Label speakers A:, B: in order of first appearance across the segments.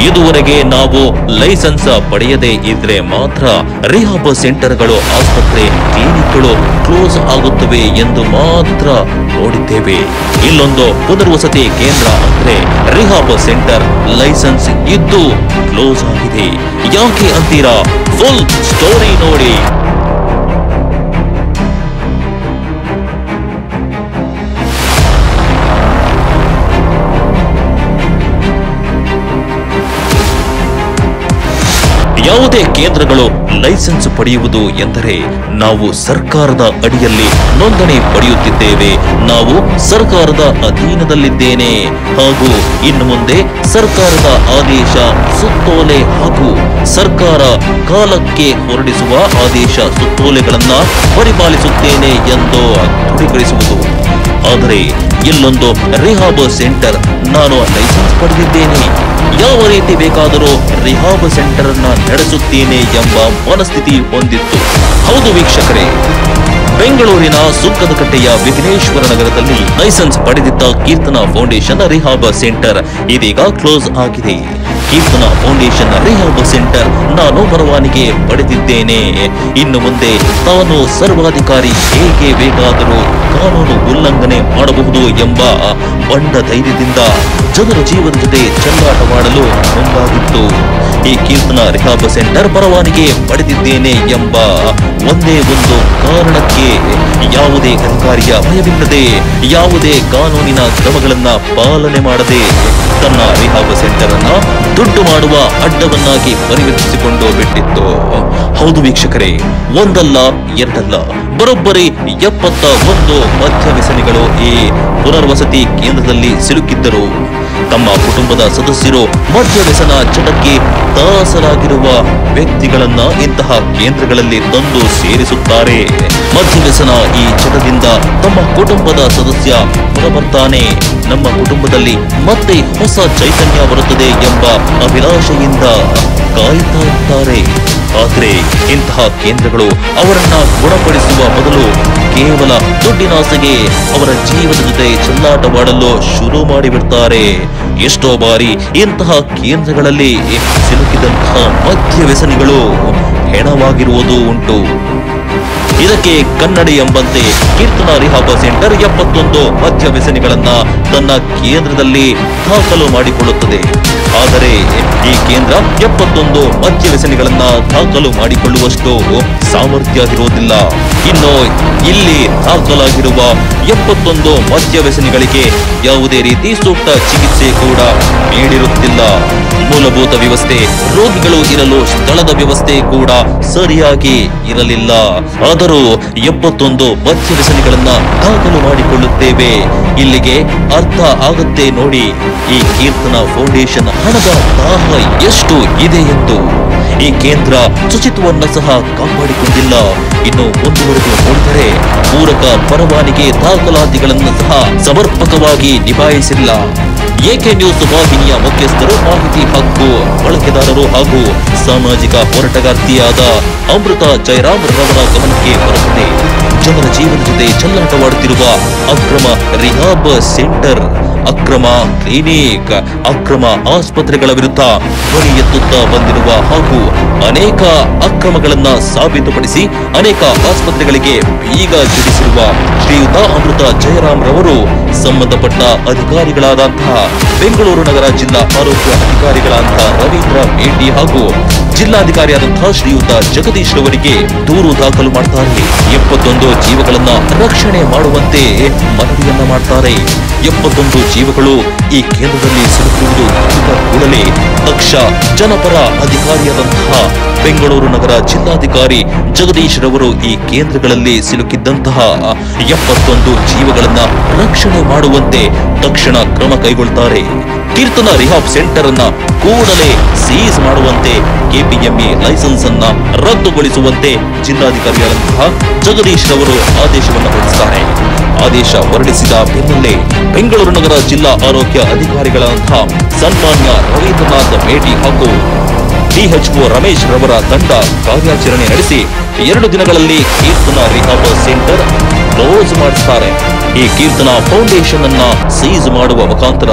A: ಇದುವರೆಗೆ ನಾವು ಲೈಸೆನ್ಸ್ ಪಡೆಯದೇ ಇದ್ರೆ ಮಾತ್ರ ರಿಹಾಬ್ ಸೆಂಟರ್ಗಳು, ಆಸ್ಪತ್ರೆ, ಕ್ಲಿನಿಕ್ಗಳು ಕ್ಲೋಸ್ ಆಗುತ್ತವೆ ಎಂದು ಮಾತ್ರ ನೋಡಿದ್ದೇವೆ. ಇಲ್ಲೊಂದು ಪುನರ್ವಸತಿ ಕೇಂದ್ರ ಅಂದ್ರೆ ರಿಹಾಬ್ ಸೆಂಟರ್ ಲೈಸೆನ್ಸ್ ಇದ್ದು ಕ್ಲೋಸ್ ಆಗಿದೆ. ಯಾಕೆ ಅಂತೀರಾ? ಫುಲ್ ಸ್ಟೋರಿ ನೋಡಿ. ಯಾವುದೇ ಕೇಂದ್ರಗಳು ಲೈಸೆನ್ಸ್ ಪಡೆಯುವುದು ಎಂದರೆ ನಾವು ಸರ್ಕಾರದ ಅಡಿಯಲ್ಲಿ ನೋಂದಣಿ ಪಡೆಯುತ್ತಿದ್ದೇವೆ, ನಾವು ಸರ್ಕಾರದ ಅಧೀನದಲ್ಲಿದ್ದೇನೆ ಹಾಗೂ ಇನ್ನು ಮುಂದೆ ಸರ್ಕಾರದ ಆದೇಶ, ಸುತ್ತೋಲೆ ಹಾಗೂ ಸರ್ಕಾರ ಕಾಲಕ್ಕೆ ಹೊರಡಿಸುವ ಆದೇಶ, ಸುತ್ತೋಲೆಗಳನ್ನ ಪರಿಪಾಲಿಸುತ್ತೇನೆ ಎಂದು ದೃಢೀಕರಿಸುವುದು. ಆದರೆ ಇಲ್ಲೊಂದು ರಿಹಾಬ್ ಸೆಂಟರ್, ನಾನು ಲೈಸೆನ್ಸ್ ಪಡೆದಿದ್ದೇನೆ, ಯಾವ ರೀತಿ ಬೇಕಾದರೂ ರಿಹಾಬ್ ಸೆಂಟರ್ ಅನ್ನ ನಡೆಸುತ್ತೇನೆ ಎಂಬ ಮನಸ್ಥಿತಿ ಹೊಂದಿತ್ತು. ಹೌದು ವೀಕ್ಷಕರೇ, ಬೆಂಗಳೂರಿನ ಸುಂಕದಕಟ್ಟೆಯ ವಿಘ್ನೇಶ್ವರ ನಗರದಲ್ಲಿ ಲೈಸೆನ್ಸ್ ಪಡೆದಿದ್ದ ಕೀರ್ತನ ಫೌಂಡೇಶನ್ ರಿಹಾಬ್ ಸೆಂಟರ್ ಇದೀಗ ಕ್ಲೋಸ್ ಆಗಿದೆ. ಕೀರ್ತನ ಫೌಂಡೇಶನ್ ರಿಹಾಬ್ ಸೆಂಟರ್ ನಾನು ಪರವಾನಗಿ ಪಡೆದಿದ್ದೇನೆ, ಇನ್ನು ಮುಂದೆ ತಾನು ಸರ್ವಾಧಿಕಾರಿ, ಹೇಗೆ ಬೇಕಾದರೂ ಕಾನೂನು ಉಲ್ಲಂಘನೆ ಮಾಡಬಹುದು ಎಂಬ ಬಂಡ ಧೈರ್ಯದಿಂದ ಜನರ ಜೀವನ ಜೊತೆ ಚೆಲ್ಲಾಟವಾಡಲು ಮುಂದಾಗಿತ್ತು. ಈ ಕೀರ್ತನ ರಿಹಾಬ್ ಸೆಂಟರ್ ಪರವಾನಗಿ ಪಡೆದಿದ್ದೇನೆ ಎಂಬ ಒಂದೇ ಒಂದು ಕಾರಣಕ್ಕೆ ಯಾವುದೇ ಅಧಿಕಾರಿಯ ಭಯವಿಲ್ಲದೆ, ಯಾವುದೇ ಕಾನೂನಿನ ಕ್ರಮಗಳನ್ನ ಪಾಲನೆ ಮಾಡದೆ ತನ್ನ ರಿಹಾಬ್ ಸೆಂಟರ್ ಅನ್ನ ದುಡ್ಡು ಮಾಡುವ ಅಡ್ಡವನ್ನಾಗಿ ಪರಿವರ್ತಿಸಿಕೊಂಡು ಬಿಟ್ಟಿತ್ತು. ಹೌದು ವೀಕ್ಷಕರೇ, ಒಂದಲ್ಲ ಎರಡಲ್ಲ, ಬರೋಬ್ಬರಿ 71 ಮದ್ಯ ವ್ಯಸನಿಗಳು ಈ ಪುನರ್ವಸತಿ ಕೇಂದ್ರದಲ್ಲಿ ಸಿಲುಕಿದ್ದರು. ತಮ್ಮ ಕುಟುಂಬದ ಸದಸ್ಯರು ಮದ್ಯ ವ್ಯಸನ ಚಟಕ್ಕೆ ದಾಸರಾಗಿರುವ ವ್ಯಕ್ತಿಗಳನ್ನ ಇಂತಹ ಕೇಂದ್ರಗಳಲ್ಲಿ ತಂದು ಸೇರಿಸುತ್ತಾರೆ. ಮದ್ಯ ವ್ಯಸನ ಈ ಚಟದಿಂದ ತಮ್ಮ ಕುಟುಂಬದ ಸದಸ್ಯ ಹೊರಬರ್ತಾನೆ, ನಮ್ಮ ಕುಟುಂಬದಲ್ಲಿ ಮತ್ತೆ ಹೊಸ ಚೈತನ್ಯ ಬರುತ್ತದೆ ಎಂಬ ಅಭಿಲಾಷೆಯಿಂದ ಕಾಯ್ತಾ ಇರ್ತಾರೆ. ಆದರೆ ಇಂತಹ ಕೇಂದ್ರಗಳು ಅವರನ್ನ ಗುಣಪಡಿಸುವ ಬದಲು ಕೇವಲ ದುಡ್ಡಿನಾಸೆಗೆ ಅವರ ಜೀವನದ ಜೊತೆ ಚೆಲ್ಲಾಟವಾಡಲು ಶುರು ಮಾಡಿಬಿಡ್ತಾರೆ. ಎಷ್ಟೋ ಬಾರಿ ಇಂತಹ ಕೇಂದ್ರಗಳಲ್ಲಿ ಸಿಲುಕಿದಂತಹ ಮದ್ಯ ವ್ಯಸನಿಗಳು ಹೆಣವಾಗಿರುವುದು ಉಂಟು. ಇದಕ್ಕೆ ಕನ್ನಡಿ ಎಂಬಂತೆ ಕೀರ್ತನ ರಿಹಾಬ್ ಸೆಂಟರ್ 71 ಮದ್ಯ ವ್ಯಸನಿಗಳನ್ನ ತನ್ನ ಕೇಂದ್ರದಲ್ಲಿ ದಾಖಲು ಮಾಡಿಕೊಳ್ಳುತ್ತದೆ. ಆದರೆ ಈ ಕೇಂದ್ರ 71 ಮದ್ಯ ವ್ಯಸನಿಗಳನ್ನ ದಾಖಲು ಮಾಡಿಕೊಳ್ಳುವಷ್ಟು ಸಾಮರ್ಥ್ಯ ಇರುವುದಿಲ್ಲ. ಇನ್ನು ಇಲ್ಲಿ ದಾಖಲಾಗಿರುವ 71 ಮದ್ಯ ವ್ಯಸನಿಗಳಿಗೆ ಯಾವುದೇ ರೀತಿ ಸೂಕ್ತ ಚಿಕಿತ್ಸೆ ಕೂಡ ನೀಡಿರುತ್ತಿಲ್ಲ. ಮೂಲಭೂತ ವ್ಯವಸ್ಥೆ, ರೋಗಿಗಳು ಇರಲು ಸ್ಥಳದ ವ್ಯವಸ್ಥೆ ಕೂಡ ಸರಿಯಾಗಿ ಇರಲಿಲ್ಲ. ಆದರೂ 71 ಮದ್ಯ ವ್ಯಸನಿಗಳನ್ನ ದಾಖಲು ಮಾಡಿಕೊಳ್ಳುತ್ತೇವೆ. ಇಲ್ಲಿಗೆ ಅರ್ಥ ಆಗುತ್ತೆ ನೋಡಿ ಈ ಕೀರ್ತನ ಫೌಂಡೇಶನ್ ಹಣದ ದಾಹ ಎಷ್ಟು ಇದೆ ಎಂದು. ಈ ಕೇಂದ್ರ ಶುಚಿತ್ವವನ್ನು ಸಹ ಕಾಪಾಡಿಕೊಂಡಿಲ್ಲ. ಇನ್ನು ಮುಂದುವರೆದು ನೋಡಿದರೆ ಪೂರಕ ಪರವಾನಗಿ ದಾಖಲಾತಿಗಳನ್ನು ಸಹ ಸಮರ್ಪಕವಾಗಿ ನಿಭಾಯಿಸಿಲ್ಲ. ಏಕೆ ನ್ಯೂಸ್ ವಾಹಿನಿಯ ಮುಖ್ಯಸ್ಥರು, ಮಾಹಿತಿ ಹಕ್ಕು ಬಳಕೆದಾರರು ಹಾಗೂ ಸಾಮಾಜಿಕ ಹೋರಾಟಗಾರ್ತಿಯಾದ ಅಮೃತ ಜಯರಾಮ್ ರವರ ಗಮನಕ್ಕೆ ಬರುತ್ತದೆ. ಜನರ ಜೀವನ ಜೊತೆ ಚೆಲ್ಲಾಟವಾಡುತ್ತಿರುವ ಅಕ್ರಮ ರಿಹಾಬ್ ಸೆಂಟರ್, ಅಕ್ರಮ ಕ್ಲಿನಿಕ್, ಅಕ್ರಮ ಆಸ್ಪತ್ರೆಗಳ ವಿರುದ್ಧ ಧ್ವನಿ ಎತ್ತುತ್ತಾ ಬಂದಿರುವ ಹಾಗೂ ಅನೇಕ ಅಕ್ರಮಗಳನ್ನ ಸಾಬೀತುಪಡಿಸಿ ಅನೇಕ ಆಸ್ಪತ್ರೆಗಳಿಗೆ ಬೀಗ ಜಡಿಸಿರುವ ಶ್ರೀಯುತ ಅಮೃತ ಜಯರಾಮ್ ರವರು ಸಂಬಂಧಪಟ್ಟ ಅಧಿಕಾರಿಗಳಾದಂತಹ ಬೆಂಗಳೂರು ನಗರ ಜಿಲ್ಲಾ ಆರೋಗ್ಯ ಅಧಿಕಾರಿಗಳಾದಂತಹ ರವೀಂದ್ರ ಮೇಟಿ ಹಾಗೂ ಜಿಲ್ಲಾಧಿಕಾರಿಯಾದಂತಹ ಶ್ರೀಯುತ ಜಗದೀಶ್ ರವರಿಗೆ ದೂರು ದಾಖಲು ಮಾಡ್ತಾರೆ. 71 ಜೀವಗಳನ್ನ ರಕ್ಷಣೆ ಮಾಡುವಂತೆ ಮನವಿಯನ್ನ ಮಾಡ್ತಾರೆ. 71 ಜೀವಗಳು ಈ ಕೇಂದ್ರದಲ್ಲಿ ಸಿಲುಕಿರುವುದು ಕೂಡಲೇ ದಕ್ಷ ಜನಪರ ಅಧಿಕಾರಿಯಾದಂತಹ ಬೆಂಗಳೂರು ನಗರ ಜಿಲ್ಲಾಧಿಕಾರಿ ಜಗದೀಶ್ ರವರು ಈ ಕೇಂದ್ರಗಳಲ್ಲಿ ಸಿಲುಕಿದ್ದಂತಹ 71 ಜೀವಗಳನ್ನ ರಕ್ಷಣೆ ಮಾಡುವಂತೆ ತಕ್ಷಣ ಕ್ರಮ ಕೈಗೊಳ್ಳುತ್ತಾರೆ. ಕೀರ್ತನ ರಿಹಾಬ್ ಸೆಂಟರ್ ಅನ್ನ ಕೂಡಲೇ ಸೀಸ್ ಮಾಡುವಂತೆ, ಕೆಪಿಎಂಇ ಲೈಸೆನ್ಸ್ ಅನ್ನ ರದ್ದುಗೊಳಿಸುವಂತೆ ಜಿಲ್ಲಾಧಿಕಾರಿಯಾದಂತಹ ಜಗದೀಶ್ ರವರು ಆದೇಶವನ್ನು ಹೊರಡಿಸುತ್ತಾರೆ. ಆದೇಶ ಹೊರಡಿಸಿದ ಬೆನ್ನಲ್ಲೇ ಬೆಂಗಳೂರು ನಗರ ಜಿಲ್ಲಾ ಆರೋಗ್ಯ ಅಧಿಕಾರಿಗಳಾದಂತಹ ಸನ್ಮಾನ್ಯ ರವೀಂದ್ರನಾಥ್ ಮೇಟಿ ಹಾಗೂ ಡಿಎಚ್ಒ ರಮೇಶ್ ರವರ ತಂಡ ಕಾರ್ಯಾಚರಣೆ ನಡೆಸಿ 2 ದಿನಗಳಲ್ಲಿ ಕೀರ್ತನ ರಿಹಾಬ್ ಸೆಂಟರ್ ಕ್ಲೋಸ್ ಮಾಡಿಸ್ತಾರೆ. ಈ ಕೀರ್ತನ ಫೌಂಡೇಶನ್ ಅನ್ನ ಸೀಸ್ ಮಾಡುವ ಮುಖಾಂತರ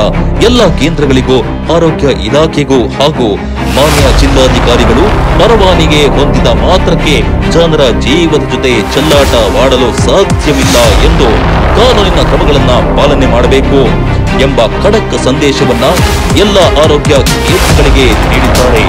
A: ಎಲ್ಲ ಕೇಂದ್ರಗಳಿಗೂ, ಆರೋಗ್ಯ ಇಲಾಖೆಗೂ ಹಾಗೂ ಮಾನ್ಯ ಜಿಲ್ಲಾಧಿಕಾರಿಗಳು ಪರವಾನಿಗೆ ಹೊಂದಿದ ಮಾತ್ರಕ್ಕೆ ಜನರ ಜೀವದ ಜೊತೆ ಚೆಲ್ಲಾಟವಾಡಲು ಸಾಧ್ಯವಿಲ್ಲ ಎಂದು ಕಾನೂನಿನ ಕ್ರಮಗಳನ್ನ ಪಾಲನೆ ಮಾಡಬೇಕು ಎಂಬ ಖಡಕ್ ಸಂದೇಶವನ್ನ ಎಲ್ಲ ಆರೋಗ್ಯ ಕೇಂದ್ರಗಳಿಗೆ ನೀಡಿದ್ದಾರೆ.